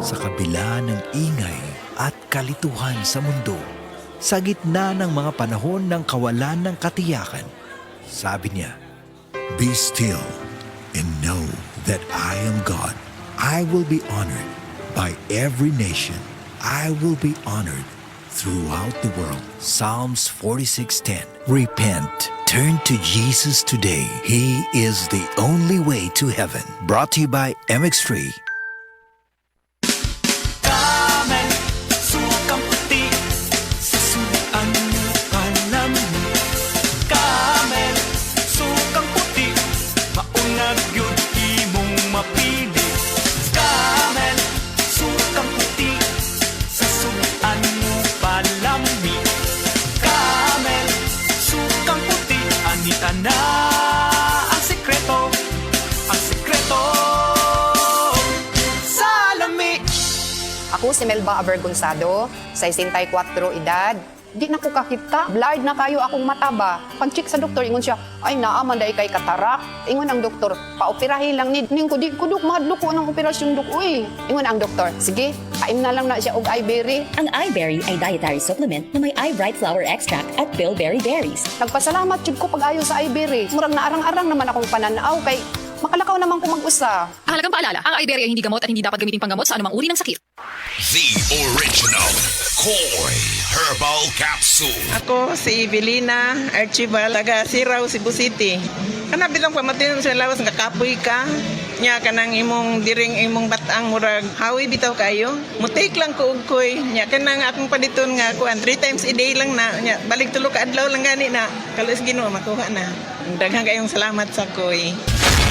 Sa kabila ng ingay at kalituhan sa mundo, sa gitna ng mga panahon ng kawalan ng katiyakan, sabi niya, "Be still and know that I am God. I will be honored by every nation. I will be honored throughout the world." Psalms 46:10. Repent. Turn to Jesus today. He is the only way to heaven. Brought to you by MX3. Kamel, sukang puti, sasuan mo panamit. Kamel, sukang puti, maunag yun imong mapili. Kamel, sukang puti, sasuan mo palamig. Kamel, sukang puti, anita na ang sekreto, ang sekreto sa lami. Ako si Melba Avergonzado, 64 edad. Di na ko kakita. Blurred na kayo akong mata ba. Pag-check sa doktor, ingon siya, ay naaman day kay katarak. Ingon ang doktor, paoperahin lang ni. Ning ko, di ko duk, mahadlo ko ng operasyon duk. Uy, ingon ang doktor, sige, kain na lang na siya og iBerry. Ang iBerry ay dietary supplement na may iBright flower extract at bilberry berries. Nagpasalamat jud ko pag-ayo sa iBerry. Murag naarang-arang naman akong pananaw kay makalakaw naman ko mag-usa. Halagang paalala, ang iBerry ay hindi gamot at hindi dapat gamitin panggamot sa anumang uri ng sakit. The original Koi Herbal Capsule. Ako si Evelina Archival, taga Siraw, Cebu City. Kana bilang pamatin sa lawas nga kapoy ka. Nya kanang imong diring imong batang murag hawi bitaw kayo. Mutik lang ko og koy. Nya kanang akong paditon nga kuan 3 times a day lang na. Nya balik tulo ka adlaw lang gani na. Kalos Ginoo makuha na. Daghang kayong salamat sa koy.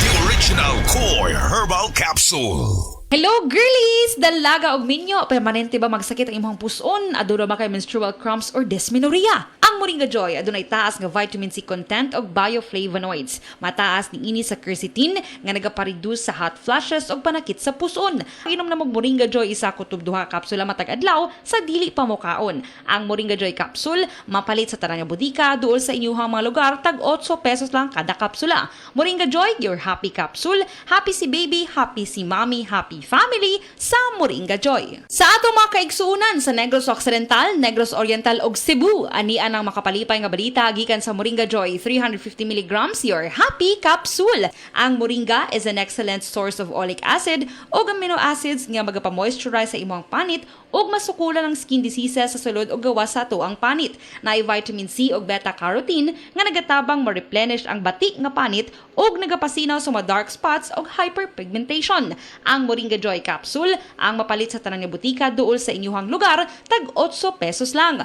The original Koi Herbal Capsule. Hello girlies! Dalaga og minyo, permanente ba magsakit ang imong puson? Aduna ba kay menstrual cramps or dysmenorrhea? Ang Moringa Joy adunay taas nga vitamin C content og bioflavonoids. Mataas ni ini sa quercetin nga nagapareduce sa hot flashes og panakit sa puson. Inom na mo Moringa Joy isa kutob duha ka kapsula matag adlaw sa dili pa mokaon. Ang Moringa Joy capsule mapalit sa tanang nga bodika duol sa inyong mga lugar tag 8 pesos lang kada kapsula. Moringa Joy, your happy capsule. Happy si baby, happy si mommy, happy family sa Moringa Joy. Sa ato mga kaigsuunan sa Negros Occidental, Negros Oriental ug Cebu, ani ang makapalipay nga balita gikan sa Moringa Joy 350 mg your happy capsule. Ang Moringa is an excellent source of oleic acid ug amino acids nga magapamoisturize sa imong panit ug masukulan ang skin diseases sa sulod ug gawas sa tuang panit. Naay vitamin C ug beta-carotene nga nagatabang ma-replenish ang batik nga panit ug nagapasinaw sa mga dark spots ug hyperpigmentation. Ang Moringa Joy capsule ang mapalit sa tanang nga butika duol sa inyuhang lugar tag 8 pesos lang.